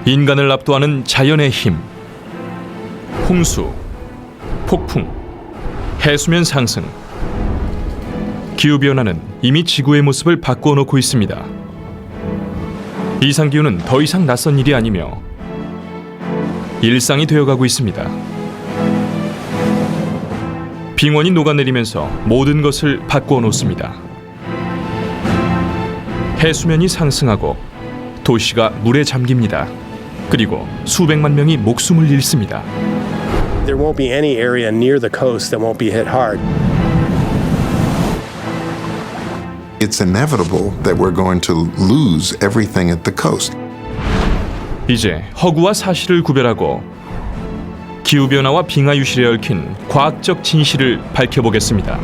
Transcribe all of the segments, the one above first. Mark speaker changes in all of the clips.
Speaker 1: 인간을 압도하는 자연의 힘, 홍수, 폭풍, 해수면 상승. 기후변화는 이미 지구의 모습을 바꾸어 놓고 있습니다. 이상기후는 더 이상 낯선 일이 아니며 일상이 되어가고 있습니다. 빙원이 녹아내리면서 모든 것을 바꾸어 놓습니다. 해수면이 상승하고 도시가 물에 잠깁니다. 그리고 수백만 명이 목숨을 잃습니다.
Speaker 2: There won't be any area near the coast that won't be hit hard.
Speaker 3: It's inevitable that we're going to lose everything at the coast.
Speaker 1: 이제 허구와 사실을 구별하고 기후변화와 빙하유실에 얽힌 과학적 진실을 밝혀보겠습니다.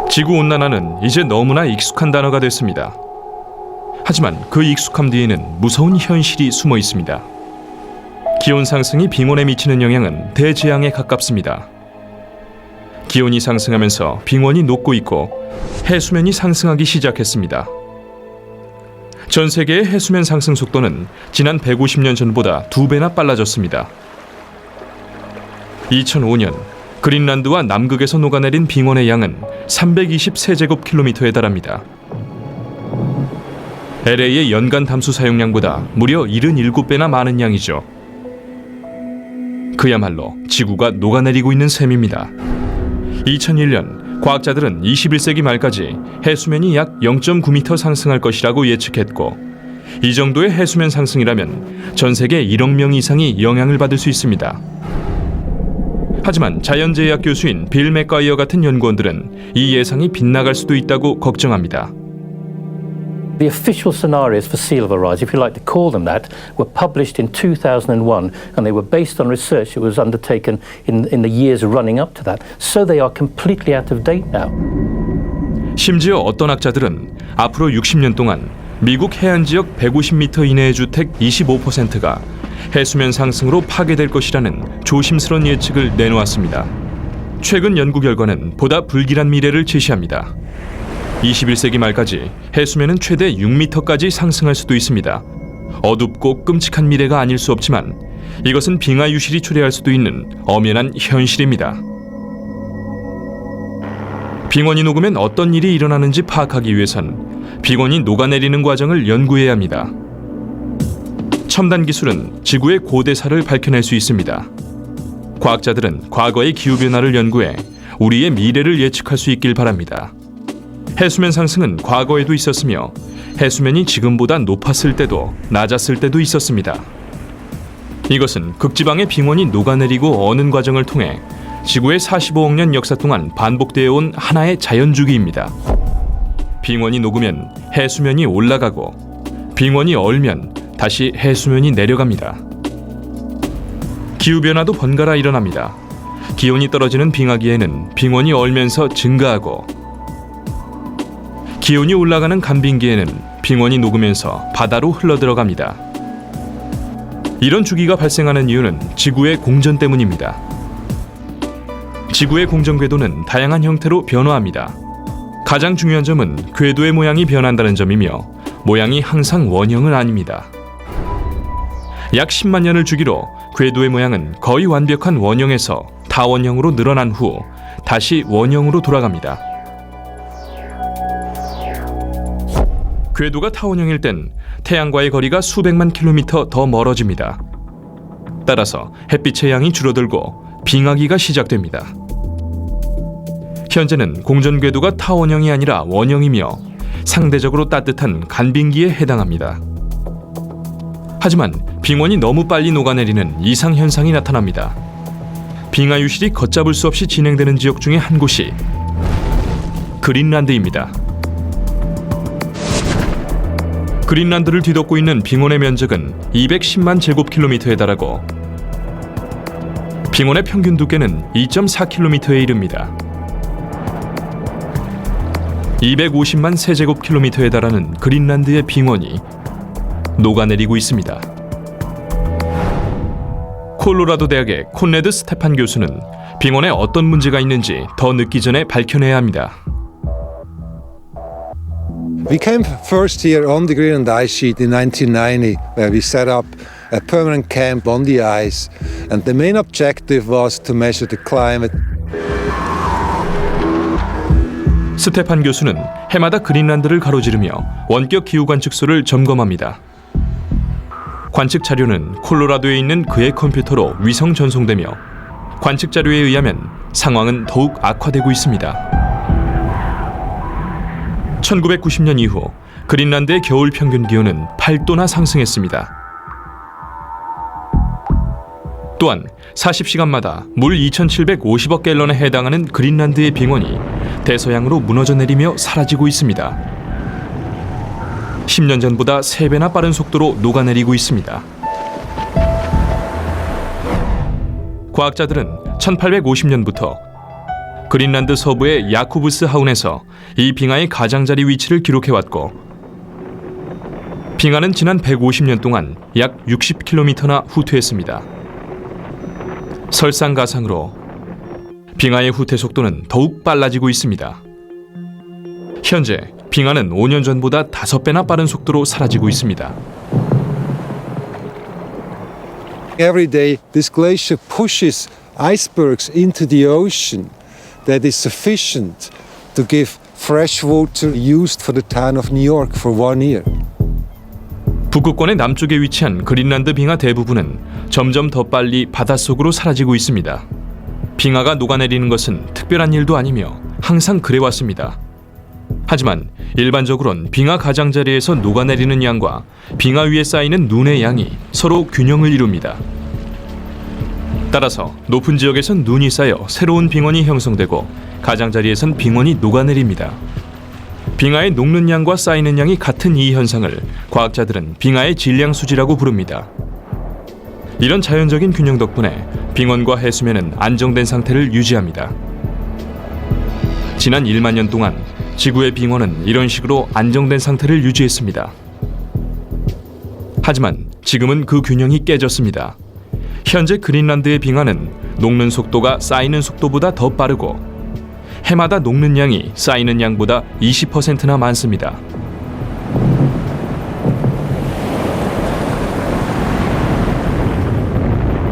Speaker 1: 지구온난화는 이제 너무나 익숙한 단어가 됐습니다. 하지만 그 익숙함 뒤에는 무서운 현실이 숨어 있습니다. 기온 상승이 빙원에 미치는 영향은 대재앙에 가깝습니다. 기온이 상승하면서 빙원이 녹고 있고 해수면이 상승하기 시작했습니다. 전 세계의 해수면 상승 속도는 지난 150년 전보다 2배나 빨라졌습니다. 2005년 그린란드와 남극에서 녹아내린 빙원의 양은 323제곱킬로미터에 달합니다. LA의 연간 담수 사용량보다 무려 77배나 많은 양이죠. 그야말로 지구가 녹아내리고 있는 셈입니다. 2001년 과학자들은 21세기 말까지 해수면이 약 0.9m 상승할 것이라고 예측했고, 이 정도의 해수면 상승이라면 전 세계 1억 명 이상이 영향을 받을 수 있습니다. 하지만 자연재해학 교수인 빌 맥가이어 같은 연구원들은 이 예상이 빗나갈 수도 있다고 걱정합니다.
Speaker 4: The official scenarios for sea level rise, if you like to call them that, were published in 2001 and they were based on research that was undertaken in the years running up to that. So they are completely out of date now.
Speaker 1: 심지어 어떤 학자들은 앞으로 60년 동안 미국 해안 지역 150m 이내의 주택 25%가 해수면 상승으로 파괴될 것이라는 조심스러운 예측을 내놓았습니다. 최근 연구 결과는 보다 불길한 미래를 제시합니다. 21세기 말까지 해수면은 최대 6m까지 상승할 수도 있습니다. 어둡고 끔찍한 미래가 아닐 수 없지만 이것은 빙하유실이 초래할 수도 있는 엄연한 현실입니다. 빙원이 녹으면 어떤 일이 일어나는지 파악하기 위해선 빙원이 녹아내리는 과정을 연구해야 합니다. 첨단 기술은 지구의 고대사를 밝혀낼 수 있습니다. 과학자들은 과거의 기후변화를 연구해 우리의 미래를 예측할 수 있길 바랍니다. 해수면 상승은 과거에도 있었으며 해수면이 지금보다 높았을 때도 낮았을 때도 있었습니다. 이것은 극지방의 빙원이 녹아내리고 어는 과정을 통해 지구의 45억 년 역사 동안 반복되어 온 하나의 자연주기입니다. 빙원이 녹으면 해수면이 올라가고 빙원이 얼면 다시 해수면이 내려갑니다. 기후변화도 번갈아 일어납니다. 기온이 떨어지는 빙하기에는 빙원이 얼면서 증가하고, 기온이 올라가는 간빙기에는 빙원이 녹으면서 바다로 흘러들어갑니다. 이런 주기가 발생하는 이유는 지구의 공전 때문입니다. 지구의 공전 궤도는 다양한 형태로 변화합니다. 가장 중요한 점은 궤도의 모양이 변한다는 점이며 모양이 항상 원형은 아닙니다. 약 10만 년을 주기로 궤도의 모양은 거의 완벽한 원형에서 다원형으로 늘어난 후 다시 원형으로 돌아갑니다. 궤도가 타원형일 땐 태양과의 거리가 수백만 킬로미터 더 멀어집니다. 따라서 햇빛의 양이 줄어들고 빙하기가 시작됩니다. 현재는 공전 궤도가 타원형이 아니라 원형이며 상대적으로 따뜻한 간빙기에 해당합니다. 하지만 빙원이 너무 빨리 녹아내리는 이상현상이 나타납니다. 빙하유실이 걷잡을 수 없이 진행되는 지역 중에 한 곳이 그린란드입니다. 그린란드를 뒤덮고 있는 빙원의 면적은 210만 제곱킬로미터에 달하고 빙원의 평균 두께는 2.4km에 이릅니다. 250만 세제곱킬로미터에 달하는 그린란드의 빙원이 녹아내리고 있습니다. 콜로라도 대학의 콘레드 스테판 교수는 빙원에 어떤 문제가 있는지 더 늦기 전에 밝혀내야 합니다.
Speaker 5: We came first here on the Greenland ice sheet in 1990, where we set up a permanent camp on the ice, and the main objective was to measure the climate.
Speaker 1: 스테판 교수는 해마다 그린란드를 가로지르며 원격 기후 관측소를 점검합니다. 관측 자료는 콜로라도에 있는 그의 컴퓨터로 위성 전송되며 관측 자료에 의하면 상황은 더욱 악화되고 있습니다. 1990년 이후 그린란드의 겨울 평균 기온은 8도나 상승했습니다. 또한 40시간마다 물 2,750억 갤런에 해당하는 그린란드의 빙원이 대서양으로 무너져 내리며 사라지고 있습니다. 10년 전보다 3배나 빠른 속도로 녹아내리고 있습니다. 과학자들은 1850년부터 그린란드 서부의 야쿠브스 하운에서 이 빙하의 가장자리 위치를 기록해왔고, 빙하는 지난 150년 동안 약 60km나 후퇴했습니다. 설상가상으로 빙하의 후퇴 속도는 더욱 빨라지고 있습니다. 현재 빙하는 5년 전보다 5배나 빠른 속도로 사라지고 있습니다.
Speaker 5: Every day, this glacier pushes icebergs into the ocean that is sufficient to give fresh water used for the town of New York for 1 year.
Speaker 1: 북극권의 남쪽에 위치한 그린란드 빙하 대부분은 점점 더 빨리 바닷속으로 사라지고 있습니다. 빙하가 녹아내리는 것은 특별한 일도 아니며 항상 그래왔습니다. 하지만 일반적으론 빙하 가장자리에서 녹아내리는 양과 빙하 위에 쌓이는 눈의 양이 서로 균형을 이룹니다. 따라서 높은 지역에선 눈이 쌓여 새로운 빙원이 형성되고 가장자리에선 빙원이 녹아내립니다. 빙하의 녹는 양과 쌓이는 양이 같은 이 현상을 과학자들은 빙하의 질량수지라고 부릅니다. 이런 자연적인 균형 덕분에 빙원과 해수면은 안정된 상태를 유지합니다. 지난 1만 년 동안 지구의 빙원은 이런 식으로 안정된 상태를 유지했습니다. 하지만 지금은 그 균형이 깨졌습니다. 현재 그린란드의 빙하는 녹는 속도가 쌓이는 속도보다 더 빠르고 해마다 녹는 양이 쌓이는 양보다 20%나 많습니다.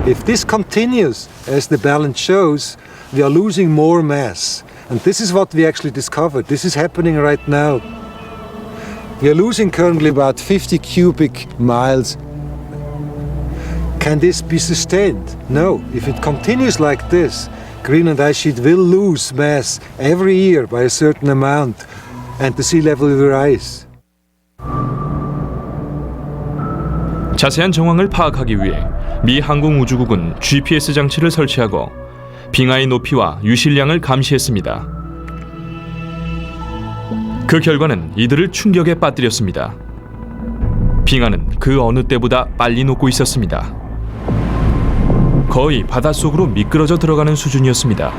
Speaker 5: If this continues, as the balance shows, we are losing more mass. And this is what we actually discovered. This is happening right now. We are losing currently about 50 cubic miles. Can this be sustained? No. If it continues like this, Greenland ice sheet will lose mass every year by a certain amount, and the sea level will rise.
Speaker 1: 자세한 정황을 파악하기 위해 미 항공우주국은 GPS 장치를 설치하고 빙하의 높이와 유실량을 감시했습니다. 그 결과는 이들을 충격에 빠뜨렸습니다. 빙하는 그 어느 때보다 빨리 녹고 있었습니다. 거의 바닷속으로 미끄러져 들어가는 수준이었습니다.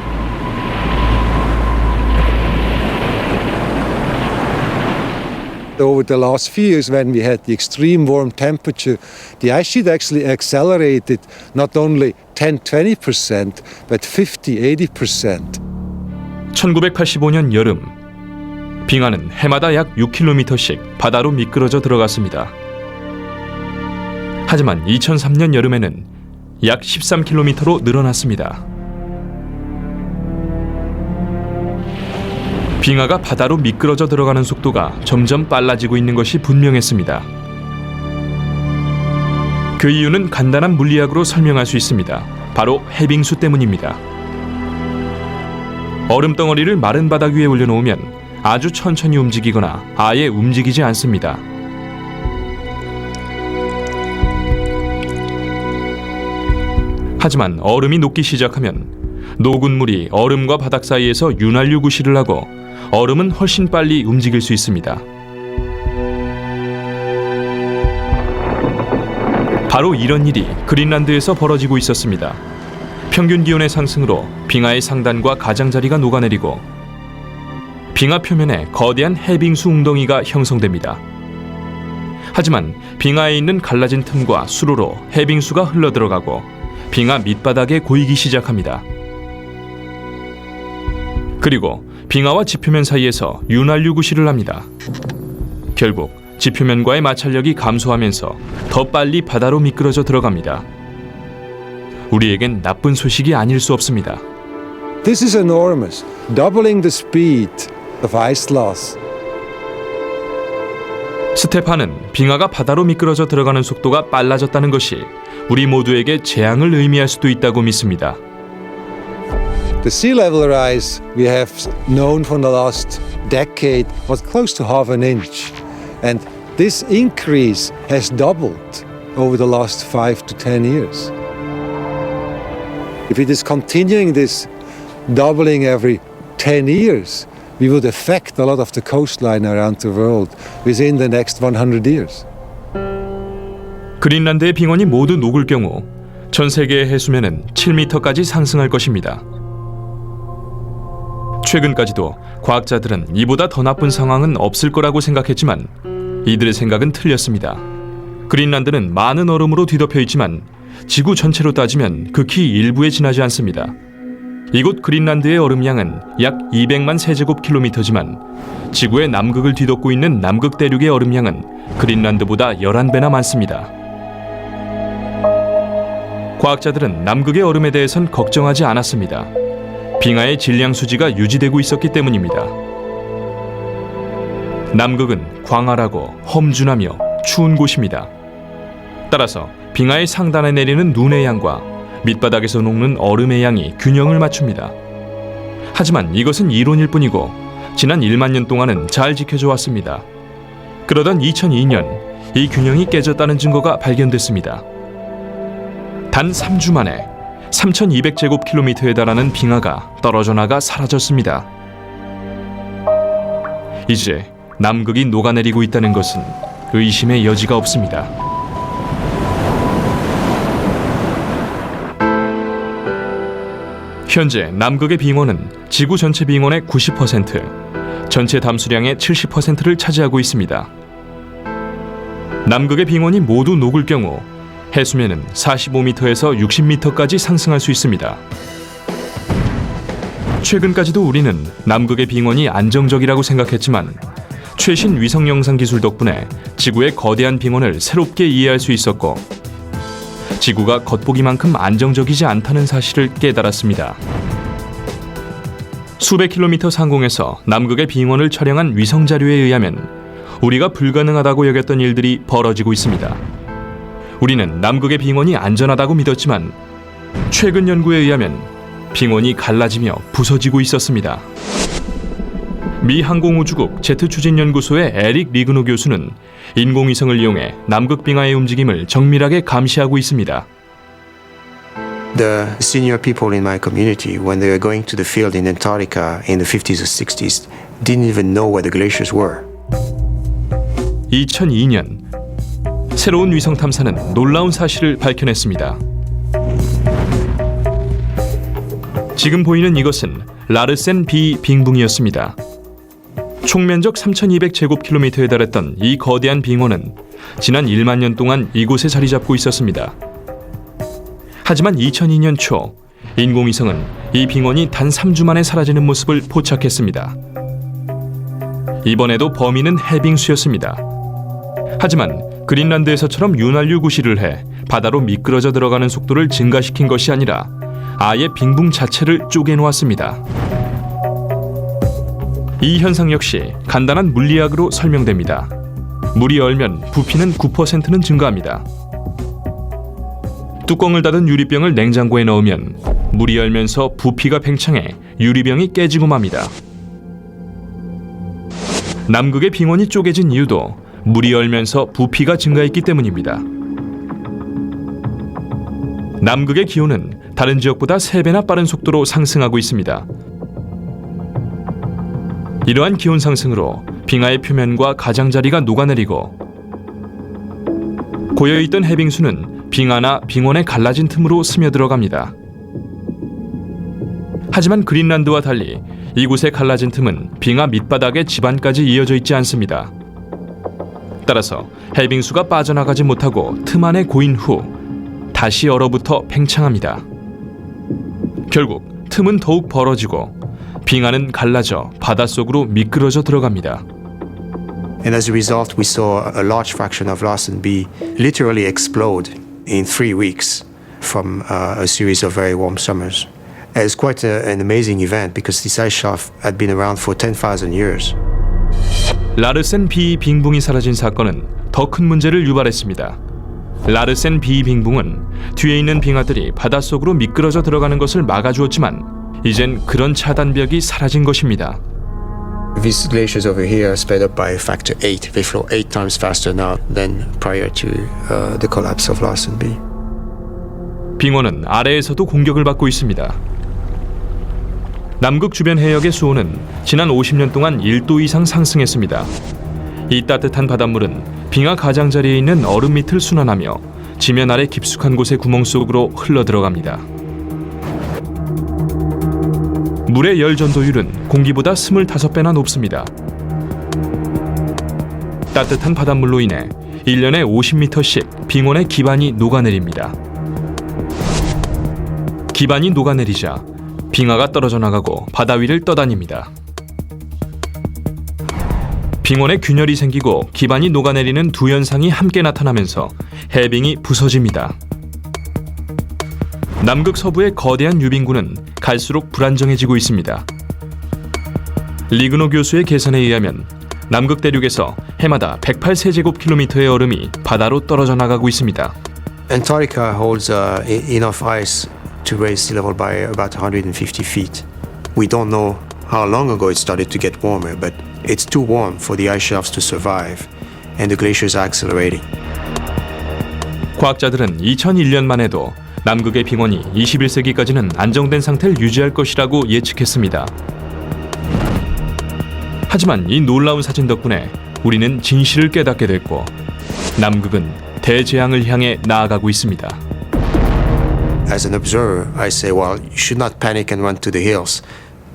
Speaker 5: Over the last few years, when we had the extreme warm temperature, the ice sheet actually accelerated not only 10-20%, but 50-80%.
Speaker 1: 1985년 여름, 빙하는 해마다 약 6km씩 바다로 미끄러져 들어갔습니다. 하지만 2003년 여름에는 약 13km로 늘어났습니다. 빙하가 바다로 미끄러져 들어가는 속도가 점점 빨라지고 있는 것이 분명했습니다. 그 이유는 간단한 물리학으로 설명할 수 있습니다. 바로 해빙수 때문입니다. 얼음 덩어리를 마른 바닥 위에 올려놓으면 아주 천천히 움직이거나 아예 움직이지 않습니다. 하지만 얼음이 녹기 시작하면 녹은 물이 얼음과 바닥 사이에서 윤활유 구실을 하고 얼음은 훨씬 빨리 움직일 수 있습니다. 바로 이런 일이 그린란드에서 벌어지고 있었습니다. 평균 기온의 상승으로 빙하의 상단과 가장자리가 녹아내리고 빙하 표면에 거대한 해빙수 웅덩이가 형성됩니다. 하지만 빙하에 있는 갈라진 틈과 수로로 해빙수가 흘러들어가고 빙하 밑바닥에 고이기 시작합니다. 그리고 빙하와 지표면 사이에서 윤활유 구시를 합니다. 결국 지표면과의 마찰력이 감소하면서 더 빨리 바다로 미끄러져 들어갑니다. 우리에겐 나쁜 소식이 아닐 수 없습니다.
Speaker 5: This is enormous, doubling the speed of ice loss.
Speaker 1: 스테판은 빙하가 바다로 미끄러져 들어가는 속도가 빨라졌다는 것이 우리 모두에게 재앙을 의미할 수도 있다고 믿습니다.
Speaker 5: The sea level rise we have known for the last decade was close to half an inch. And this increase has doubled over the last 5 to 10 years. If it is continuing this doubling every 10 years, we would affect a lot of the coastline around the world within the next 100 years.
Speaker 1: 그린란드의 빙원이 모두 녹을 경우 전 세계의 해수면은 7m까지 상승할 것입니다. 최근까지도 과학자들은 이보다 더 나쁜 상황은 없을 거라고 생각했지만 이들의 생각은 틀렸습니다. 그린란드는 많은 얼음으로 뒤덮여 있지만 지구 전체로 따지면 극히 일부에 지나지 않습니다. 이곳 그린란드의 얼음량은 약 200만 세제곱킬로미터지만 지구의 남극을 뒤덮고 있는 남극 대륙의 얼음량은 그린란드보다 11배나 많습니다. 과학자들은 남극의 얼음에 대해선 걱정하지 않았습니다. 빙하의 질량 수지가 유지되고 있었기 때문입니다. 남극은 광활하고 험준하며 추운 곳입니다. 따라서 빙하의 상단에 내리는 눈의 양과 밑바닥에서 녹는 얼음의 양이 균형을 맞춥니다. 하지만 이것은 이론일 뿐이고 지난 1만 년 동안은 잘 지켜져 왔습니다. 그러던 2002년 이 균형이 깨졌다는 증거가 발견됐습니다. 단 3주 만에 3,200제곱킬로미터에 달하는 빙하가 떨어져 나가 사라졌습니다. 이제 남극이 녹아내리고 있다는 것은 의심의 여지가 없습니다. 현재 남극의 빙원은 지구 전체 빙원의 90%, 전체 담수량의 70%를 차지하고 있습니다. 남극의 빙원이 모두 녹을 경우 해수면은 45m에서 60m까지 상승할 수 있습니다. 최근까지도 우리는 남극의 빙원이 안정적이라고 생각했지만 최신 위성 영상 기술 덕분에 지구의 거대한 빙원을 새롭게 이해할 수 있었고 지구가 겉보기만큼 안정적이지 않다는 사실을 깨달았습니다. 수백 킬로미터 상공에서 남극의 빙원을 촬영한 위성 자료에 의하면 우리가 불가능하다고 여겼던 일들이 벌어지고 있습니다. 우리는 남극의 빙원이 안전하다고 믿었지만 최근 연구에 의하면 빙원이 갈라지며 부서지고 있었습니다. 미 항공우주국 제트추진연구소의 에릭 리그노 교수는 인공위성을 이용해 남극 빙하의 움직임을 정밀하게 감시하고 있습니다.
Speaker 6: The senior people in my community, when they were going to the field in Antarctica in the 50s or 60s, didn't even know where the glaciers were.
Speaker 1: 2002년 새로운 위성 탐사는 놀라운 사실을 밝혀냈습니다. 지금 보이는 이것은 라르센 B 빙붕이었습니다. 총면적 3,200제곱킬로미터에 달했던 이 거대한 빙원은 지난 1만 년 동안 이곳에 자리 잡고 있었습니다. 하지만 2002년 초 인공위성은 이 빙원이 단 3주 만에 사라지는 모습을 포착했습니다. 이번에도 범인은 해빙수였습니다. 하지만 그린란드에서처럼 윤활유 구시를 해 바다로 미끄러져 들어가는 속도를 증가시킨 것이 아니라 아예 빙붕 자체를 쪼개놓았습니다. 이 현상 역시 간단한 물리학으로 설명됩니다. 물이 얼면 부피는 9%는 증가합니다. 뚜껑을 닫은 유리병을 냉장고에 넣으면 물이 얼면서 부피가 팽창해 유리병이 깨지고 맙니다. 남극의 빙원이 쪼개진 이유도 물이 얼면서 부피가 증가했기 때문입니다. 남극의 기온은 다른 지역보다 3배나 빠른 속도로 상승하고 있습니다. 이러한 기온 상승으로 빙하의 표면과 가장자리가 녹아내리고 고여있던 해빙수는 빙하나 빙원의 갈라진 틈으로 스며들어갑니다. 하지만 그린란드와 달리 이곳의 갈라진 틈은 빙하 밑바닥의 지반까지 이어져 있지 않습니다. 따라서 해빙수가 빠져나가지 못하고 틈 안에 고인 후 다시 얼어붙어 팽창합니다. 결국 틈은 더욱 벌어지고 빙하는 갈라져 바닷속으로 미끄러져 들어갑니다.
Speaker 6: And as a result, we saw a large fraction of Larsen B literally explode in 3 weeks from a series of very warm summers. It was quite an amazing event because this ice shelf had been around for 10,000 years.
Speaker 1: 라르센 B 빙붕이 사라진 사건은 더 큰 문제를 유발했습니다. 라르센 B 빙붕은 뒤에 있는 빙하들이 바닷속으로 미끄러져 들어가는 것을 막아주었지만 이젠 그런 차단벽이 사라진 것입니다.
Speaker 6: These glaciers over here are sped up by a factor 8. They flow 8 times faster now than prior to the collapse of Larsen B.
Speaker 1: 빙원은 아래에서도 공격을 받고 있습니다. 남극 주변 해역의 수온은 지난 50년 동안 1도 이상 상승했습니다. 이 따뜻한 바닷물은 빙하 가장자리에 있는 얼음 밑을 순환하며 지면 아래 깊숙한 곳의 구멍 속으로 흘러 들어갑니다. 물의 열 전도율은 공기보다 25배나 높습니다. 따뜻한 바닷물로 인해 1년에 50m씩 빙원의 기반이 녹아내립니다. 기반이 녹아내리자 빙하가 떨어져 나가고 바다 위를 떠다닙니다. 빙원에 균열이 생기고 기반이 녹아내리는 두 현상이 함께 나타나면서 해빙이 부서집니다. 남극 서부의 거대한 유빙구는 갈수록 불안정해지고 있습니다. 리그노 교수의 계산에 의하면 남극 대륙에서 해마다 108세제곱킬로미터의 얼음이 바다로 떨어져 나가고 있습니다.
Speaker 6: Antarctica holds enough ice to raise sea level by about 150 feet. We don't know how long ago it started to get warmer, but it's too warm for the ice shelves to survive, and the glaciers are accelerating.
Speaker 1: 과학자들은 2001년만 해도 남극의 빙원이 21세기까지는 안정된 상태를 유지할 것이라고 예측했습니다. 하지만 이 놀라운 사진 덕분에 우리는 진실을 깨닫게 됐고 남극은 대재앙을 향해 나아가고 있습니다.
Speaker 6: As an observer, I say, well, you should not panic and run to the hills.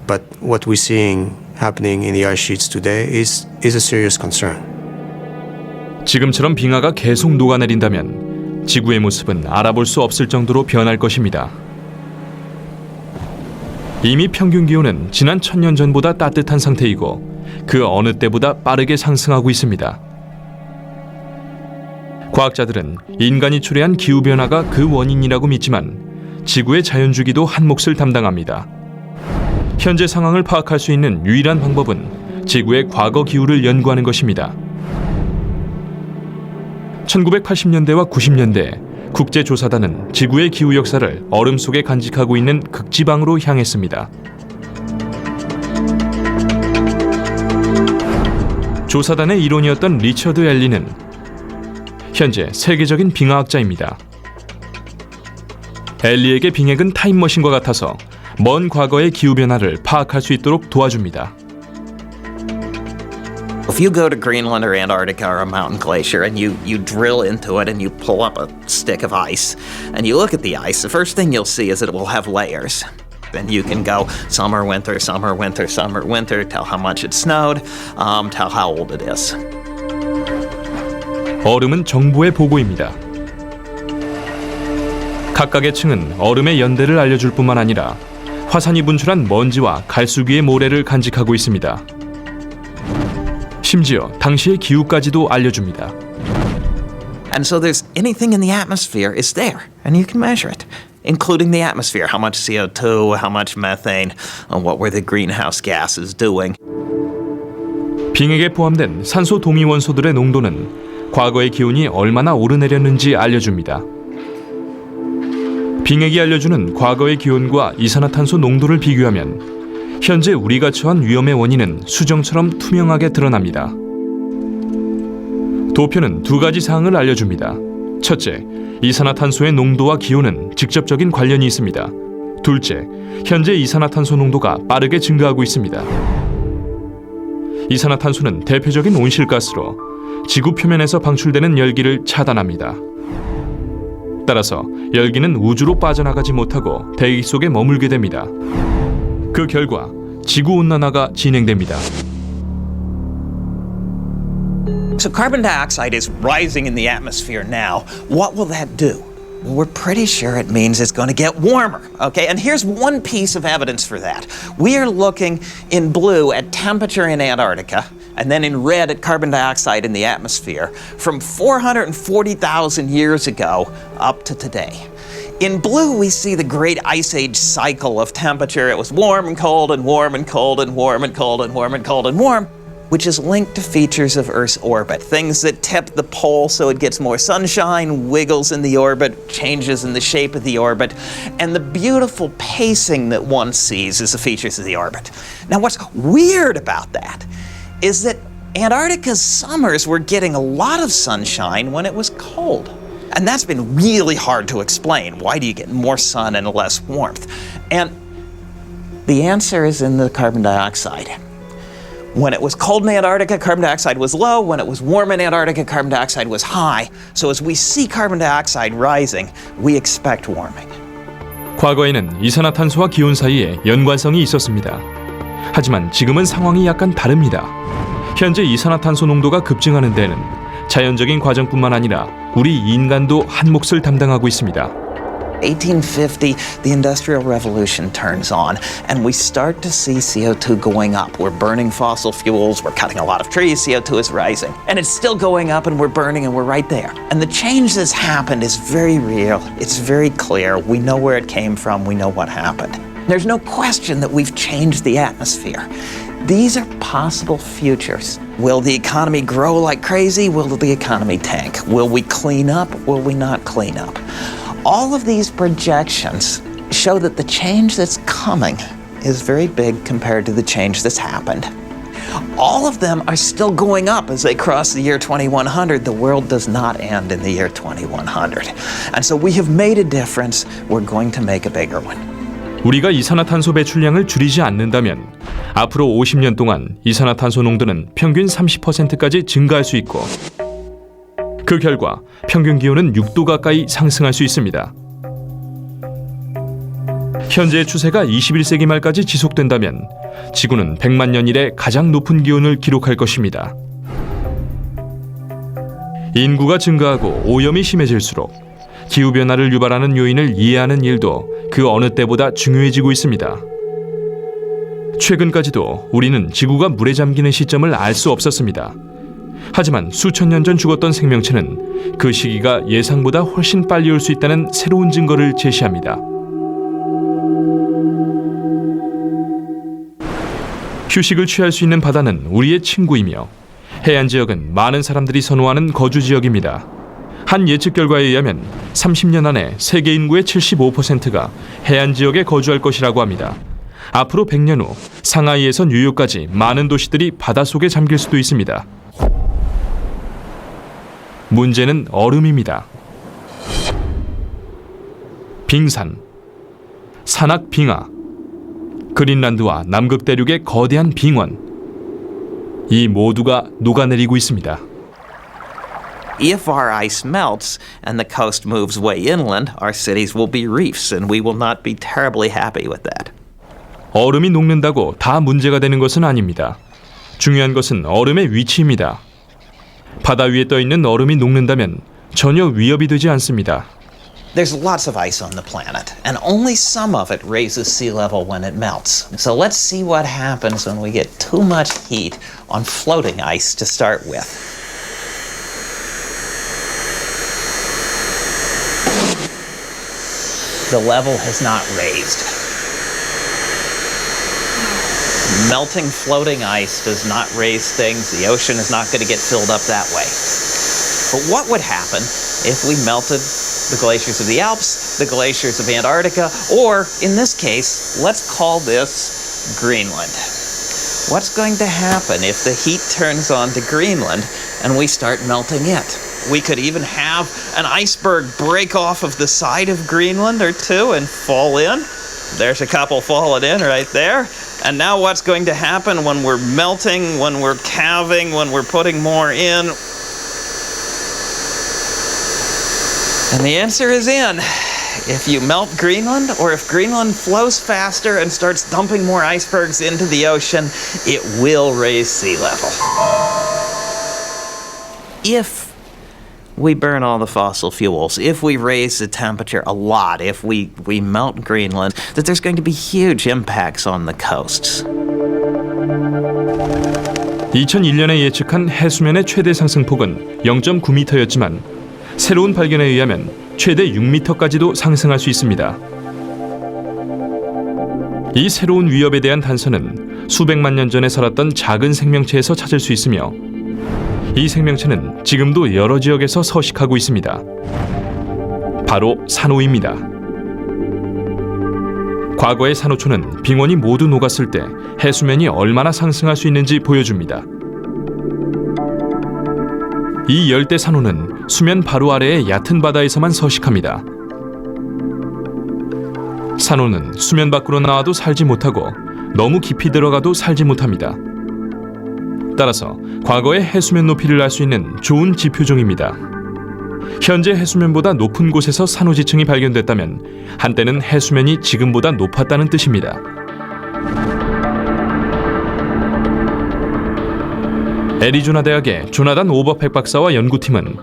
Speaker 6: But what we're seeing happening in the ice sheets today is a serious concern.
Speaker 1: 지금처럼 빙하가 계속 녹아내린다면 지구의 모습은 알아볼 수 없을 정도로 변할 것입니다. 이미 평균 기온은 지난 1000년 전보다 따뜻한 상태이고 그 어느 때보다 빠르게 상승하고 있습니다. 과학자들은 인간이 초래한 기후변화가 그 원인이라고 믿지만 지구의 자연주기도 한 몫을 담당합니다. 현재 상황을 파악할 수 있는 유일한 방법은 지구의 과거 기후를 연구하는 것입니다. 1980년대와 90년대 국제조사단은 지구의 기후 역사를 얼음 속에 간직하고 있는 극지방으로 향했습니다. 조사단의 일원이었던 리처드 엘리는 현재 세계적인 빙하학자입니다. 엘리에게 빙액은 타임머신과 같아서 먼 과거의 기후변화를 파악할 수 있도록 도와줍니다.
Speaker 7: If you go to Greenland or Antarctica or a mountain glacier and you drill into it and you pull up a stick of ice and you look at the ice, the first thing you'll see is that it will have layers. And you can go summer, winter, summer, winter, summer, winter, tell how much it snowed, tell how old it is.
Speaker 1: 얼음은 정보의 보고입니다. 각각의 층은 얼음의 연대를 알려줄 뿐만 아니라 화산이 분출한 먼지와 갈수기의 모래를 간직하고 있습니다. 심지어 당시의 기후까지도 알려줍니다.
Speaker 7: And so there's anything in the atmosphere is there, and you can measure it, including the atmosphere, how much CO2, how much methane, and what were the greenhouse gases doing.
Speaker 1: 빙액에 포함된 산소 동위 원소들의 농도는 과거의 기온이 얼마나 오르내렸는지 알려줍니다. 빙액이 알려주는 과거의 기온과 이산화탄소 농도를 비교하면 현재 우리가 처한 위험의 원인은 수정처럼 투명하게 드러납니다. 도표는 두 가지 사항을 알려줍니다. 첫째, 이산화탄소의 농도와 기온은 직접적인 관련이 있습니다. 둘째, 현재 이산화탄소 농도가 빠르게 증가하고 있습니다. 이산화탄소는 대표적인 온실가스로 지구 표면에서 방출되는 열기를 차단합니다. 따라서 열기는 우주로 빠져나가지 못하고 대기 속에 머물게 됩니다. 그 결과 지구온난화가 진행됩니다.
Speaker 7: So carbon dioxide is rising in the atmosphere now. What will that do? Well, we're pretty sure it means it's going to get warmer, okay? And here's one piece of evidence for that. We are looking in blue at temperature in Antarctica, and then in red at carbon dioxide in the atmosphere from 440,000 years ago up to today. In blue, we see the great ice age cycle of temperature. It was warm and cold and warm and cold and warm and cold and warm and cold and warm, which is linked to features of Earth's orbit. Things that tip the pole so it gets more sunshine, wiggles in the orbit, changes in the shape of the orbit, and the beautiful pacing that one sees is the features of the orbit. Now, what's weird about that is that Antarctica's summers were getting a lot of sunshine when it was cold. And that's been really hard to explain. Why do you get more sun and less warmth? And the answer is in the carbon dioxide. When it was cold in Antarctica, carbon dioxide was low. When it was warm in Antarctica, carbon dioxide was high. So as we see carbon dioxide rising, we expect warming.
Speaker 1: 과거에는 이산화탄소와 기온 사이에 연관성이 있었습니다. 하지만 지금은 상황이 약간 다릅니다. 현재 이산화탄소 농도가 급증하는 데는 자연적인 과정뿐만 아니라 우리 인간도 한 몫을 담당하고 있습니다.
Speaker 7: 1850, the Industrial Revolution turns on, and we start to see CO2 going up. We're burning fossil fuels, we're cutting a lot of trees, CO2 is rising. And it's still going up, and we're burning, and we're right there. And the change that's happened is very real, it's very clear. We know where it came from, we know what happened. There's no question that we've changed the atmosphere. These are possible futures. Will the economy grow like crazy? Will the economy tank? Will we clean up? Will we not clean up? All of these projections show that the change that's coming is very big compared to the change that's happened. All of them are still going up as they cross the year 2100. The world does not end in the year 2100. And so we have made a difference. We're going to make a bigger one.
Speaker 1: 우리가 이산화탄소 배출량을 줄이지 않는다면 앞으로 50년 동안 이산화탄소 농도는 평균 30%까지 증가할 수 있고 그 결과 평균 기온은 6도 가까이 상승할 수 있습니다. 현재의 추세가 21세기 말까지 지속된다면 지구는 100만 년 이래 가장 높은 기온을 기록할 것입니다. 인구가 증가하고 오염이 심해질수록 기후변화를 유발하는 요인을 이해하는 일도 그 어느 때보다 중요해지고 있습니다. 최근까지도 우리는 지구가 물에 잠기는 시점을 알 수 없었습니다. 하지만 수천 년 전 죽었던 생명체는 그 시기가 예상보다 훨씬 빨리 올 수 있다는 새로운 증거를 제시합니다. 휴식을 취할 수 있는 바다는 우리의 친구이며 해안 지역은 많은 사람들이 선호하는 거주 지역입니다. 한 예측 결과에 의하면 30년 안에 세계 인구의 75%가 해안 지역에 거주할 것이라고 합니다. 앞으로 100년 후 상하이에서 뉴욕까지 많은 도시들이 바닷속에 잠길 수도 있습니다. 문제는 얼음입니다. 빙산, 산악 빙하, 그린란드와 남극 대륙의 거대한 빙원, 이 모두가 녹아내리고 있습니다.
Speaker 7: If our ice melts and the coast moves way inland, our cities will be reefs, and we will not be terribly happy with that.
Speaker 1: 얼음이 녹는다고 다 문제가 되는 것은 아닙니다. 중요한 것은 얼음의 위치입니다. 바다 위에 떠 있는 얼음이 녹는다면 전혀 위협이 되지 않습니다.
Speaker 7: There's lots of ice on the planet, and only some of it raises sea level when it melts. So let's see what happens when we get too much heat on floating ice to start with. The level has not raised. Melting floating ice does not raise things. The ocean is not going to get filled up that way. But what would happen if we melted the glaciers of the Alps, the glaciers of Antarctica, or in this case, let's call this Greenland? What's going to happen if the heat turns on to Greenland and we start melting it? We could even have an iceberg break off of the side of Greenland or two and fall in. There's a couple falling in right there. And now what's going to happen when we're melting, when we're calving, when we're putting more in? And the answer is in. If you melt Greenland, or if Greenland flows faster and starts dumping more icebergs into the ocean, it will raise sea level. if we burn all the fossil fuels, if we raise the temperature a lot, if we melt Greenland, that there's going to be huge impacts on the coasts.
Speaker 1: 2001년에 예측한 해수면의 최대 상승폭은 0.9m였지만 새로운 발견에 의하면 최대 6m까지도 상승할 수 있습니다. 이 새로운 위협에 대한 단서는 수백만 년 전에 살았던 작은 생명체에서 찾을 수 있으며 이 생명체는 지금도 여러 지역에서 서식하고 있습니다. 바로 산호입니다. 과거의 산호초는 빙원이 모두 녹았을 때 해수면이 얼마나 상승할 수 있는지 보여줍니다. 이 열대 산호는 수면 바로 아래의 얕은 바다에서만 서식합니다. 산호는 수면 밖으로 나와도 살지 못하고 너무 깊이 들어가도 살지 못합니다. 따라서 과거의 해수면 높이를 알 수 있는 좋은 지표종입니다. 현재 해수면보다 높은 곳에서 산호지층이 발견됐다면 한때는 해수면이 지금보다 높았다는 뜻입니다. 애리조나 대학의 조나단 오버팩 박사와 연구팀은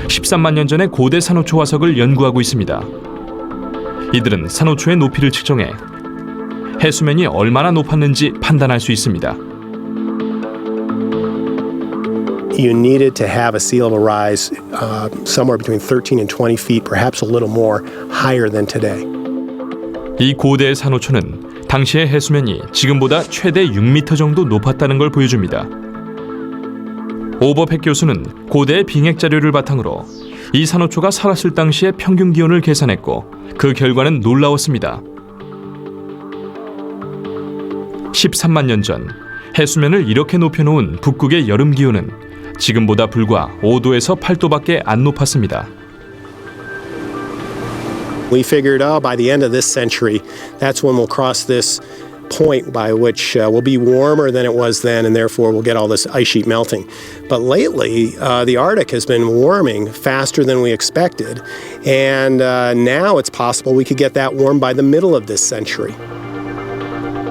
Speaker 1: 13만 년 전의 고대 산호초 화석을 연구하고 있습니다. 이들은 산호초의 높이를 측정해 해수면이 얼마나 높았는지 판단할 수 있습니다.
Speaker 2: You needed to have a sea level rise somewhere between 13 and 20 feet, perhaps a little more, higher than today.
Speaker 1: 이 고대의 산호초는 당시의 해수면이 지금보다 최대 6m 정도 높았다는 걸 보여줍니다. 오버팩 교수는 고대의 빙액 자료를 바탕으로 이 산호초가 살았을 당시의 평균 기온을 계산했고 그 결과는 놀라웠습니다. 13만 년 전 해수면을 이렇게 높여놓은 북극의 여름 기온은 지금보다 불과 5도에서 8도밖에 안 높았습니다.
Speaker 2: We figured, by the end of this century, that's when we'll cross this point by which we'll be warmer than it was then, and therefore we'll get all this ice sheet melting. But lately, the Arctic has been warming faster than we expected, and now it's possible we could get that warm by the middle of this century.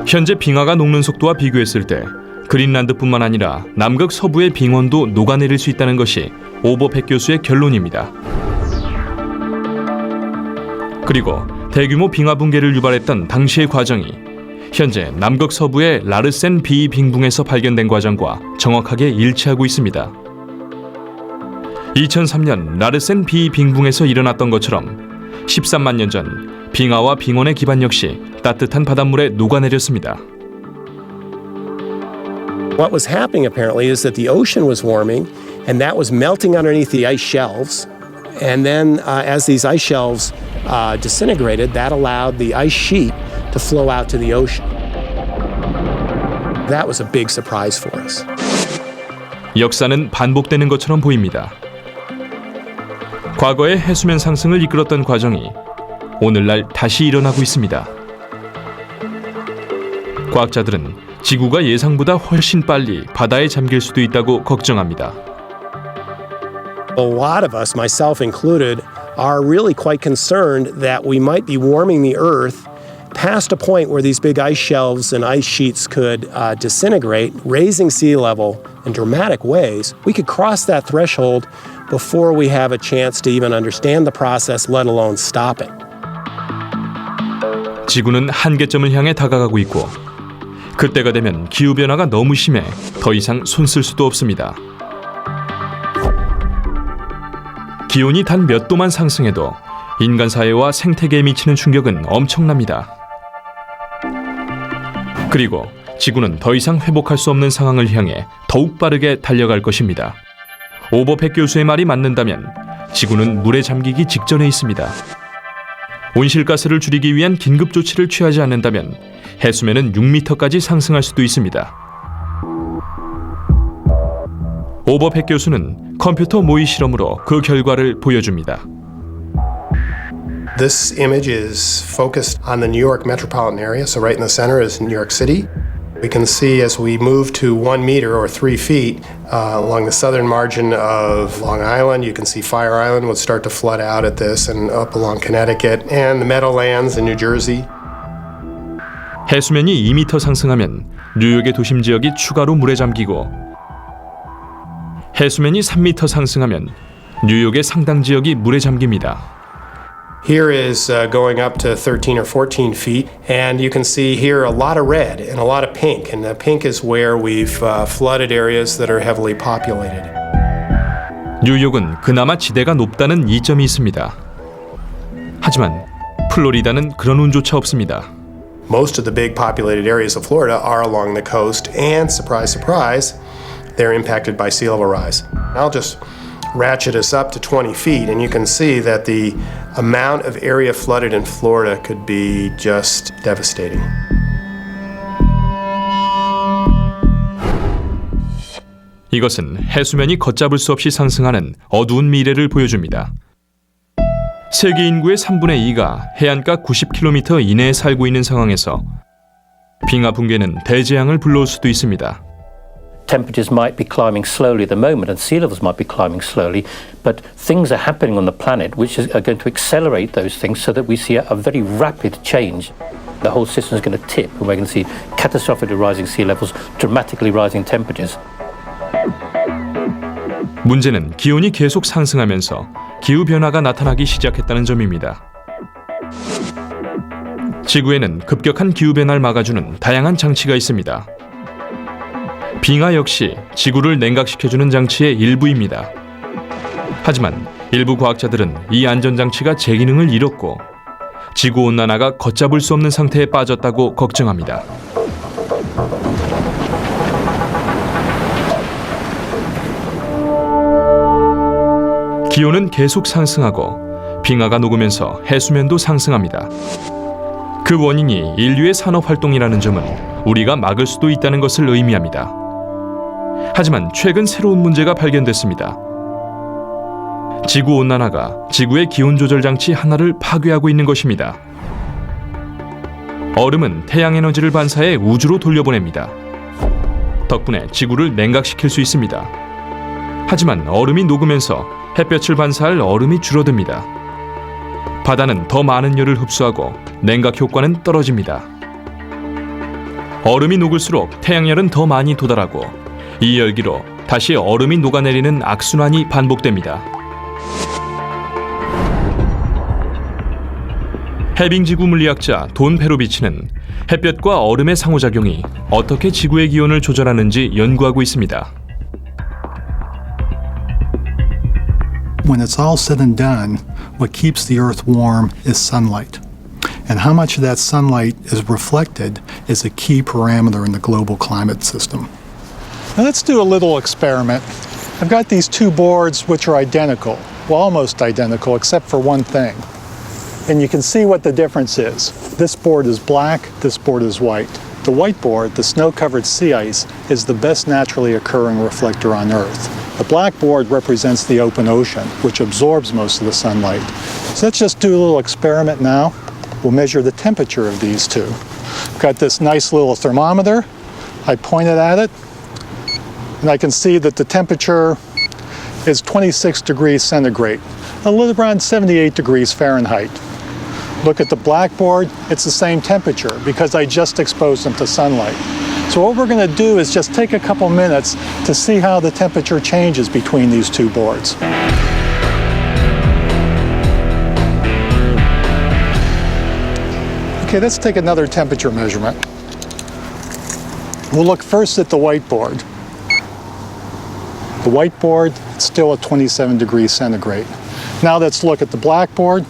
Speaker 1: 현재 빙하가 녹는 속도와 비교했을 때 그린란드뿐만 아니라 남극 서부의 빙원도 녹아내릴 수 있다는 것이 오버팩 교수의 결론입니다. 그리고 대규모 빙하 붕괴를 유발했던 당시의 과정이 현재 남극 서부의 라르센 B 빙붕에서 발견된 과정과 정확하게 일치하고 있습니다. 2003년 라르센 B 빙붕에서 일어났던 것처럼 13만 년 전 빙하와 빙원의 기반 역시 따뜻한 바닷물에 녹아내렸습니다.
Speaker 2: What was happening apparently is that the ocean was warming, and that was melting underneath the ice shelves. And then as these ice shelves disintegrated, that allowed the ice sheet to flow out to the ocean. That was a big surprise for us.
Speaker 1: 역사는 반복되는 것처럼 보입니다. 과거의 해수면 상승을 이끌었던 과정이 오늘날 다시 일어나고 있습니다. 과학자들은 지구가 예상보다 훨씬 빨리 바다에 잠길 수도 있다고 걱정합니다.
Speaker 2: A lot of us, myself included, are really quite concerned that we might be warming the Earth past a point where these big ice shelves and ice sheets could disintegrate, raising sea level in dramatic ways. We could cross that threshold before we have a chance to even understand the process, let alone stop it.
Speaker 1: 지구는 한계점을 향해 다가가고 있고 그때가 되면 기후변화가 너무 심해 더 이상 손쓸 수도 없습니다. 기온이 단 몇 도만 상승해도 인간 사회와 생태계에 미치는 충격은 엄청납니다. 그리고 지구는 더 이상 회복할 수 없는 상황을 향해 더욱 빠르게 달려갈 것입니다. 오버팩 교수의 말이 맞는다면 지구는 물에 잠기기 직전에 있습니다. 온실가스를 줄이기 위한 긴급 조치를 취하지 않는다면 해수면은 6m까지 상승할 수도 있습니다. 오버팩 교수는 컴퓨터 모의 실험으로 그 결과를 보여줍니다.
Speaker 2: This image is focused on the New York metropolitan area, so right in the center is New York City. We can see as we move to 1 meter or 3 feet along the southern margin of Long Island, you can see Fire Island would start to flood out at this, and up along Connecticut and the Meadowlands in New Jersey.
Speaker 1: 해수면이 2m 상승하면 뉴욕의 도심 지역이 추가로 물에 잠기고 해수면이 3m 상승하면 뉴욕의 상당 지역이 물에 잠깁니다.
Speaker 2: Here is going up to 13 or 14 feet, and you can see here a lot of red and a lot of pink, and the pink is where we've flooded areas that are heavily populated.
Speaker 1: 뉴욕은 그나마 지대가 높다는 이점이 있습니다. 하지만 플로리다는 그런 운조차 없습니다.
Speaker 2: Most of the big populated areas of Florida are along the coast, and surprise, surprise, they're impacted by sea level rise. I'll just ratchet us up to 20 feet, and you can see that the amount of area flooded in Florida could be just devastating.
Speaker 1: 이것은 해수면이 걷잡을 수 없이 상승하는 어두운 미래를 보여줍니다. 세계 인구의 3분의 2가 해안가 90km 이내에 살고 있는 상황에서 빙하 붕괴는 대재앙을 불러올 수도 있습니다.
Speaker 4: Temperatures might be climbing slowly at the moment and sea levels might be climbing slowly, but things are happening on the planet which are going to accelerate those things so that we see a very rapid change. The whole system is going to tip and we're going to see catastrophically rising sea levels, dramatically rising temperatures.
Speaker 1: 문제는 기온이 계속 상승하면서 기후변화가 나타나기 시작했다는 점입니다. 지구에는 급격한 기후변화를 막아주는 다양한 장치가 있습니다. 빙하 역시 지구를 냉각시켜주는 장치의 일부입니다. 하지만 일부 과학자들은 이 안전장치가 제 기능을 잃었고 지구온난화가 걷잡을 수 없는 상태에 빠졌다고 걱정합니다. 기온은 계속 상승하고 빙하가 녹으면서 해수면도 상승합니다. 그 원인이 인류의 산업활동이라는 점은 우리가 막을 수도 있다는 것을 의미합니다. 하지만 최근 새로운 문제가 발견됐습니다. 지구온난화가 지구의 기온조절장치 하나를 파괴하고 있는 것입니다. 얼음은 태양에너지를 반사해 우주로 돌려보냅니다. 덕분에 지구를 냉각시킬 수 있습니다. 하지만 얼음이 녹으면서 햇볕을 반사할 얼음이 줄어듭니다. 바다는 더 많은 열을 흡수하고 냉각 효과는 떨어집니다. 얼음이 녹을수록 태양열은 더 많이 도달하고 이 열기로 다시 얼음이 녹아내리는 악순환이 반복됩니다. 해빙지구 물리학자 돈 페로비치는 햇볕과 얼음의 상호작용이 어떻게 지구의 기온을 조절하는지 연구하고 있습니다.
Speaker 8: When it's all said and done, what keeps the Earth warm is sunlight. And how much of that sunlight is reflected is a key parameter in the global climate system. Now let's do a little experiment. I've got these two boards which are identical, well, almost identical, except for one thing. And you can see what the difference is. This board is black, this board is white. The white board, the snow-covered sea ice, is the best naturally occurring reflector on Earth. The black board represents the open ocean, which absorbs most of the sunlight. So let's just do a little experiment now. We'll measure the temperature of these two. Got this nice little thermometer. I pointed at it, and I can see that the temperature is 26 degrees centigrade, a little around 78 degrees Fahrenheit. Look at the blackboard, it's the same temperature because I just exposed them to sunlight. So what we're going to do is just take a couple minutes to see how the temperature changes between these two boards. Okay, let's take another temperature measurement. We'll look first at the whiteboard. The whiteboard, it's still at 27 degrees centigrade. Now let's look at the blackboard.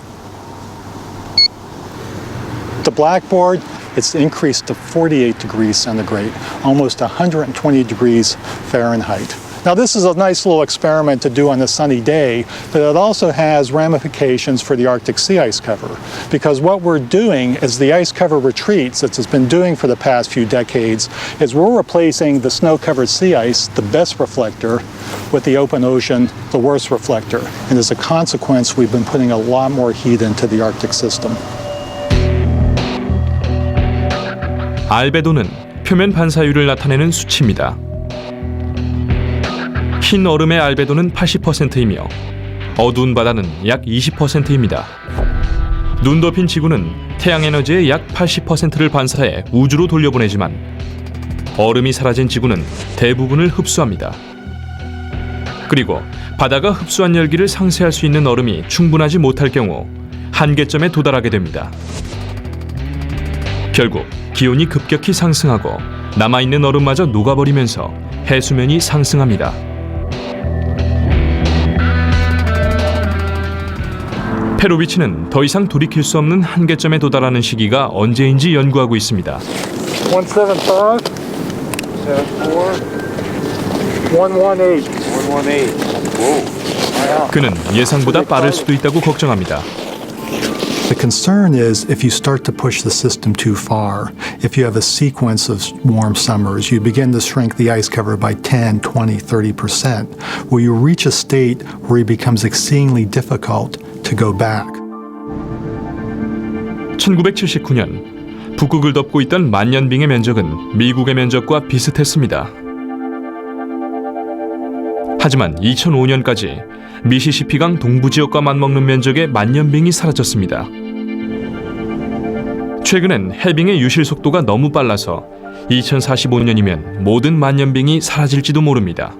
Speaker 8: The blackboard, it's increased to 48 degrees centigrade, almost 120 degrees Fahrenheit. Now this is a nice little experiment to do on a sunny day, but it also has ramifications for the Arctic sea ice cover. Because what we're doing as the ice cover retreats, as it's been doing for the past few decades, is we're replacing the snow-covered sea ice, the best reflector, with the open ocean, the worst reflector. And as a consequence, we've been putting a lot more heat into the Arctic system.
Speaker 1: 알베도는 표면 반사율을 나타내는 수치입니다. 흰 얼음의 알베도는 80%이며 어두운 바다는 약 20%입니다. 눈 덮인 지구는 태양 에너지의 약 80%를 반사해 우주로 돌려보내지만 얼음이 사라진 지구는 대부분을 흡수합니다. 그리고 바다가 흡수한 열기를 상쇄할 수 있는 얼음이 충분하지 못할 경우 한계점에 도달하게 됩니다. 결국 기온이 급격히 상승하고 남아있는 얼음마저 녹아버리면서 해수면이 상승합니다. 페로비치는 더 이상 돌이킬 수 없는 한계점에 도달하는 시기가 언제인지 연구하고 있습니다.
Speaker 5: 175, 74, 118. 118.
Speaker 1: 그는 예상보다 빠를 수도 있다고 걱정합니다.
Speaker 8: The concern is if you start to push the system too far, if you have a sequence of warm summers, you begin to shrink the ice cover by 10, 20, 30%, where you reach a state where it becomes exceedingly difficult to go back.
Speaker 1: 1979년 북극을 덮고 있던 만년빙의 면적은 미국의 면적과 비슷했습니다. 하지만 2005년까지 미시시피강 동부 지역과 맞먹는 면적의 만년빙이 사라졌습니다. 최근엔 해빙의 유실 속도가 너무 빨라서 2045년이면 모든 만년빙이 사라질지도 모릅니다.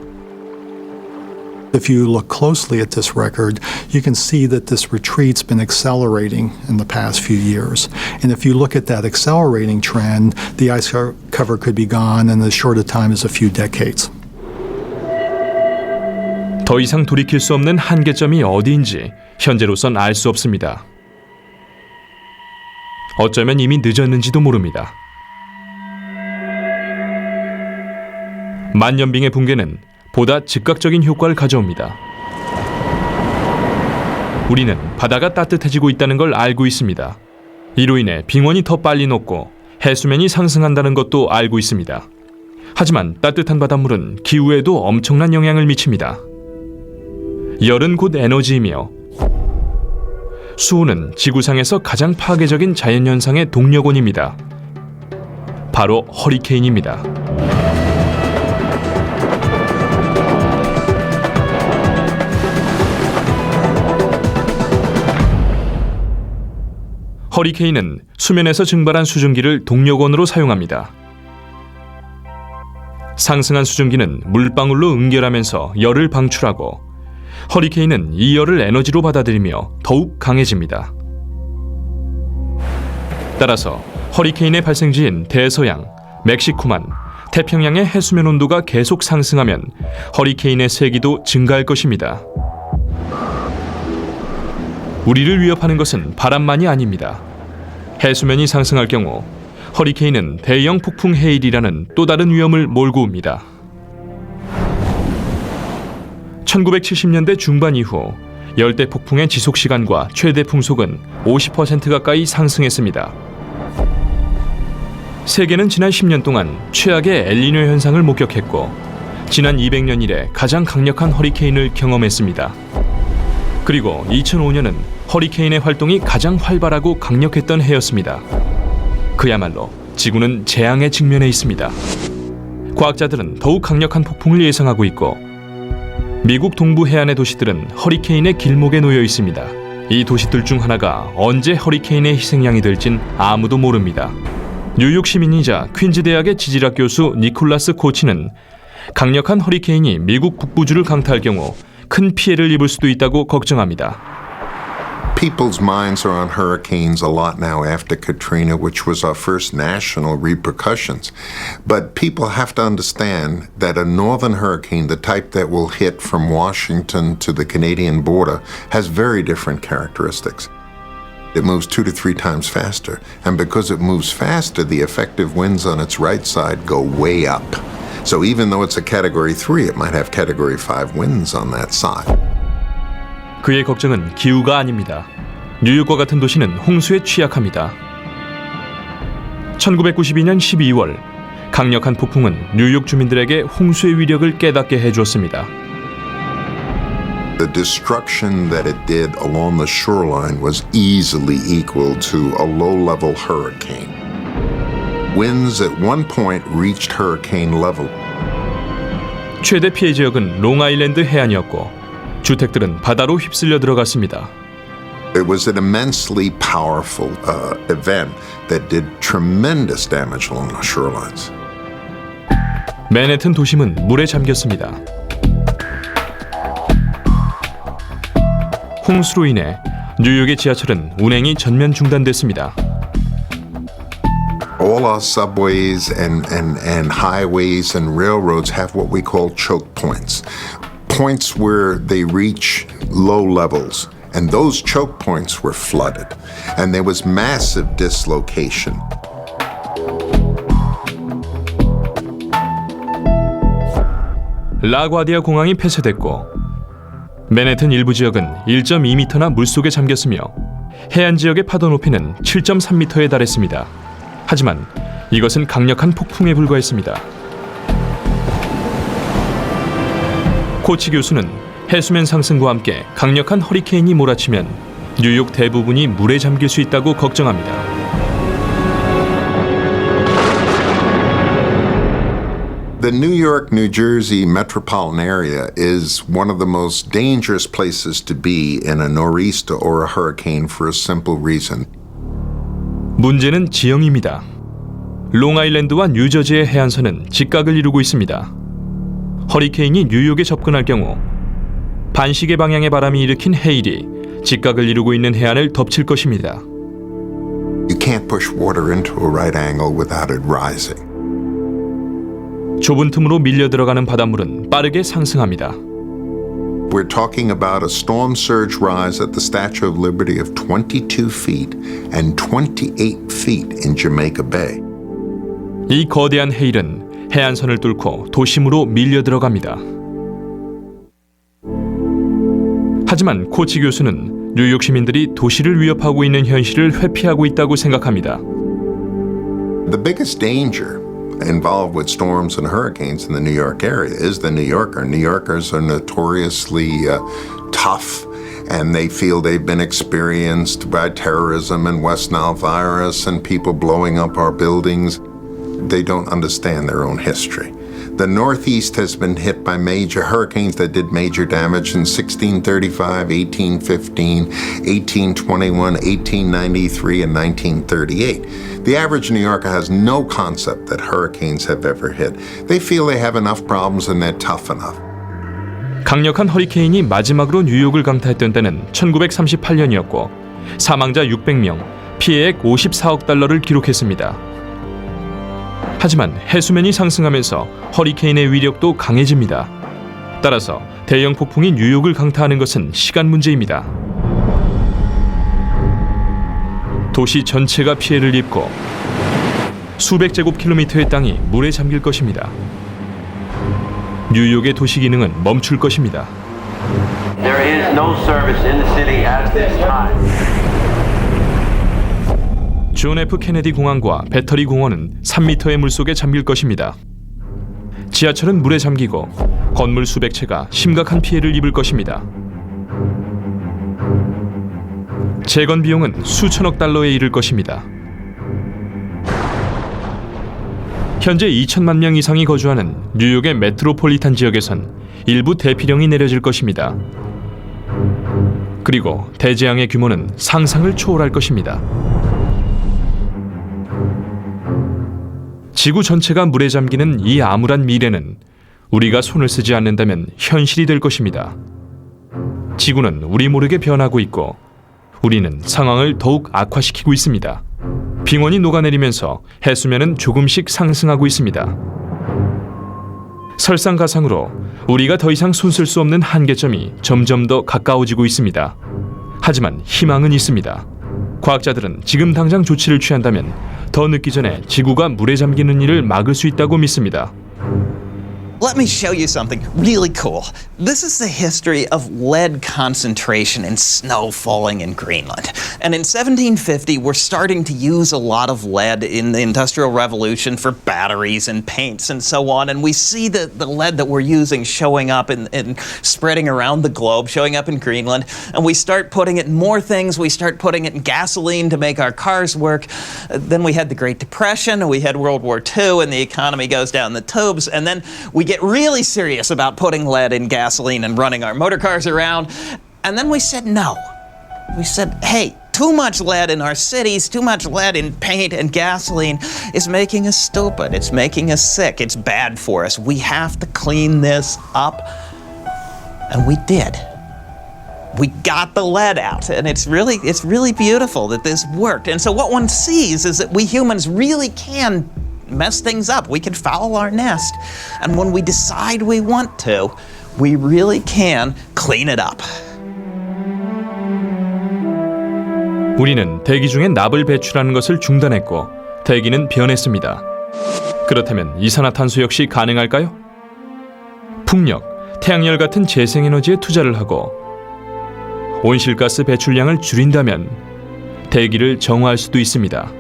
Speaker 8: If you look closely at this record, you can see that this retreat's been accelerating in the past few years. And if you look at that accelerating trend, the ice cover could be gone in as short a time as a few decades.
Speaker 1: 더 이상 돌이킬 수 없는 한계점이 어디인지 현재로선 알 수 없습니다. 어쩌면 이미 늦었는지도 모릅니다. 만년빙의 붕괴는 보다 즉각적인 효과를 가져옵니다. 우리는 바다가 따뜻해지고 있다는 걸 알고 있습니다. 이로 인해 빙원이 더 빨리 녹고 해수면이 상승한다는 것도 알고 있습니다. 하지만 따뜻한 바닷물은 기후에도 엄청난 영향을 미칩니다. 열은 곧 에너지이며 수온은 지구상에서 가장 파괴적인 자연현상의 동력원입니다. 바로 허리케인입니다. 허리케인은 수면에서 증발한 수증기를 동력원으로 사용합니다. 상승한 수증기는 물방울로 응결하면서 열을 방출하고 허리케인은 이 열을 에너지로 받아들이며 더욱 강해집니다. 따라서 허리케인의 발생지인 대서양, 멕시코만, 태평양의 해수면 온도가 계속 상승하면 허리케인의 세기도 증가할 것입니다. 우리를 위협하는 것은 바람만이 아닙니다. 해수면이 상승할 경우 허리케인은 대형 폭풍 해일이라는 또 다른 위험을 몰고 옵니다. 1970년대 중반 이후 열대 폭풍의 지속 시간과 최대 풍속은 50% 가까이 상승했습니다. 세계는 지난 10년 동안 최악의 엘니뇨 현상을 목격했고 지난 200년 이래 가장 강력한 허리케인을 경험했습니다. 그리고 2005년은 허리케인의 활동이 가장 활발하고 강력했던 해였습니다. 그야말로 지구는 재앙에 직면해 있습니다. 과학자들은 더욱 강력한 폭풍을 예상하고 있고 미국 동부 해안의 도시들은 허리케인의 길목에 놓여 있습니다. 이 도시들 중 하나가 언제 허리케인의 희생양이 될진 아무도 모릅니다. 뉴욕 시민이자 퀸즈 대학의 지질학 교수 니콜라스 코치는 강력한 허리케인이 미국 북부주를 강타할 경우 큰 피해를 입을 수도 있다고 걱정합니다.
Speaker 3: People's minds are on hurricanes a lot now after Katrina, which was our first national repercussions. But people have to understand that a northern hurricane, the type that will hit from Washington to the Canadian border, has very different characteristics. It moves 2 to 3 times faster. And because it moves faster, the effective winds on its right side go way up. So even though it's a Category 3, it might have Category 5 winds on that side.
Speaker 1: 그의 걱정은 기후가 아닙니다. 뉴욕과 같은 도시는 홍수에 취약합니다. 1992년 12월 강력한 폭풍은 뉴욕 주민들에게 홍수의 위력을 깨닫게 해주었습니다.
Speaker 3: The destruction that it did along the shoreline was easily equal to a low-level hurricane. Winds at one point reached hurricane level.
Speaker 1: 최대 피해 지역은 롱아일랜드 해안이었고 주택들은 바다로 휩쓸려 들어갔습니다.
Speaker 3: It was an immensely powerful event that did tremendous damage along the shorelines.
Speaker 1: 맨해튼 도심은 물에 잠겼습니다. 홍수로 인해 뉴욕의 지하철은 운행이 전면 중단됐습니다.
Speaker 3: All our subways and highways and railroads have what we call choke points. Points where they reach low levels. And those choke points were flooded. And there was massive dislocation.
Speaker 1: 라과디아 공항이 폐쇄됐고 맨해튼 일부 지역은 1.2m나 물속에 잠겼으며 해안 지역의 파도 높이는 7.3m에 달했습니다. 하지만 이것은 강력한 폭풍에 불과했습니다. 코치 교수는 해수면 상승과 함께 강력한 허리케인이 몰아치면 뉴욕 대부분이 물에 잠길 수 있다고 걱정합니다.
Speaker 3: The New York, New Jersey metropolitan area is one of the most dangerous places to be in a nor'easter or a hurricane for a simple reason.
Speaker 1: 문제는 지형입니다. 롱아일랜드와 뉴저지의 해안선은 직각을 이루고 있습니다. 허리케인이 뉴욕에 접근할 경우 반시계 방향의 바람이 일으킨 해일이 직각을 이루고 있는 해안을 덮칠 것입니다.
Speaker 3: You can't push water into a right angle without it rising.
Speaker 1: 좁은 틈으로 밀려 들어가는 바닷물은 빠르게 상승합니다.
Speaker 3: We're talking about a storm surge rise at the Statue of Liberty of 22 feet and 28 feet in Jamaica Bay.
Speaker 1: 이 거대한 해일은 해안선을 뚫고 도심으로 밀려 들어갑니다. 하지만 코치 교수는 뉴욕 시민들이 도시를 위협하고 있는 현실을 회피하고 있다고 생각합니다.
Speaker 3: The biggest danger involved with storms and hurricanes in the New York area is the New Yorker. New Yorkers are notoriously tough, and they feel they've been experienced by terrorism and West Nile virus and people blowing up our buildings. They don't understand their own history. The Northeast has been hit by major hurricanes that did major damage in 1635, 1815, 1821, 1893, and 1938. The average New Yorker has no concept that hurricanes have ever hit. They feel they have enough problems and they're tough enough.
Speaker 1: 강력한 허리케인이 마지막으로 뉴욕을 강타했던 때는 1938년이었고 사망자 600명, 피해액 54억 달러를 기록했습니다. 하지만 해수면이 상승하면서 허리케인의 위력도 강해집니다. 따라서 대형 폭풍이 뉴욕을 강타하는 것은 시간 문제입니다. 도시 전체가 피해를 입고 수백 제곱킬로미터의 땅이 물에 잠길 것입니다. 뉴욕의 도시 기능은 멈출 것입니다.
Speaker 9: There is no service in the city at this time.
Speaker 1: 존 F 케네디 공항과 배터리 공원은 3m의 물속에 잠길 것입니다. 지하철은 물에 잠기고 건물 수백 채가 심각한 피해를 입을 것입니다. 재건 비용은 수천억 달러에 이를 것입니다. 현재 2천만 명 이상이 거주하는 뉴욕의 메트로폴리탄 지역에선 일부 대피령이 내려질 것입니다. 그리고 대재앙의 규모는 상상을 초월할 것입니다. 지구 전체가 물에 잠기는 이 암울한 미래는 우리가 손을 쓰지 않는다면 현실이 될 것입니다. 지구는 우리 모르게 변하고 있고 우리는 상황을 더욱 악화시키고 있습니다. 빙원이 녹아내리면서 해수면은 조금씩 상승하고 있습니다. 설상가상으로 우리가 더 이상 손쓸 수 없는 한계점이 점점 더 가까워지고 있습니다. 하지만 희망은 있습니다. 과학자들은 지금 당장 조치를 취한다면 더 늦기 전에 지구가 물에 잠기는 일을 막을 수 있다고 믿습니다.
Speaker 7: Let me show you something really cool. This is the history of lead concentration in snow falling in Greenland. And in 1750, we're starting to use a lot of lead in the Industrial Revolution for batteries and paints and so on. And we see the lead that we're using showing up and spreading around the globe, showing up in Greenland. And we start putting it in more things. We start putting it in gasoline to make our cars work. Then we had the Great Depression, we had World War II, and the economy goes down the tubes. And then we get really serious about putting lead in gasoline and running our motor cars around. And then we said no. We said, hey, too much lead in our cities, too much lead in paint and gasoline is making us stupid. It's making us sick. It's bad for us. We have to clean this up. And we did. we got the lead out, and it's really beautiful that this worked. And so what one sees is that we humans really can mess things up. We can foul our nest, and when we decide we want to, we really can clean it up.
Speaker 1: 우리는 대기 중에 납을 배출하는 것을 중단했고 대기는 변했습니다. 그렇다면 이산화탄소 역시 가능할까요? 풍력, 태양열 같은 재생에너지에 투자를 하고 온실가스 배출량을 줄인다면 대기를 정화할 수도 있습니다.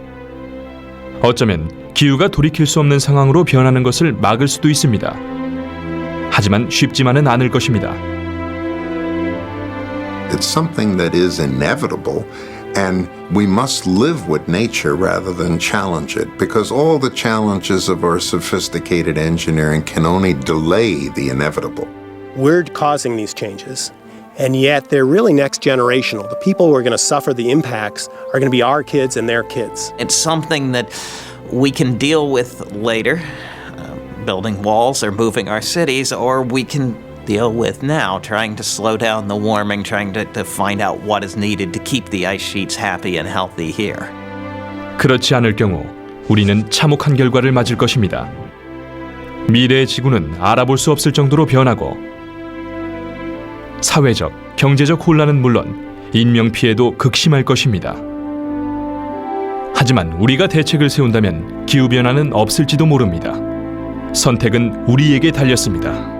Speaker 1: 어쩌면 기후가 돌이킬 수 없는 상황으로 변하는 것을 막을 수도 있습니다. 하지만 쉽지만은 않을 것입니다.
Speaker 3: It's something that is inevitable, and we must live with nature rather than challenge it, because all the challenges of our sophisticated engineering can only delay the inevitable.
Speaker 2: We're causing these changes, and yet they're really next generational. The people who are going to suffer the impacts are going to be our kids and their kids.
Speaker 7: It's something that we can deal with later, building walls or moving our cities, or we can deal with now, trying to slow down the warming, trying to find out what is needed to keep the ice sheets happy and healthy here.
Speaker 1: 그렇지 않을 경우 우리는 참혹한 결과를 맞을 것입니다. 미래의 지구는 알아볼 수 없을 정도로 변하고 사회적, 경제적 혼란은 물론 인명 피해도 극심할 것입니다. 하지만 우리가 대책을 세운다면 기후변화는 없을지도 모릅니다. 선택은 우리에게 달렸습니다.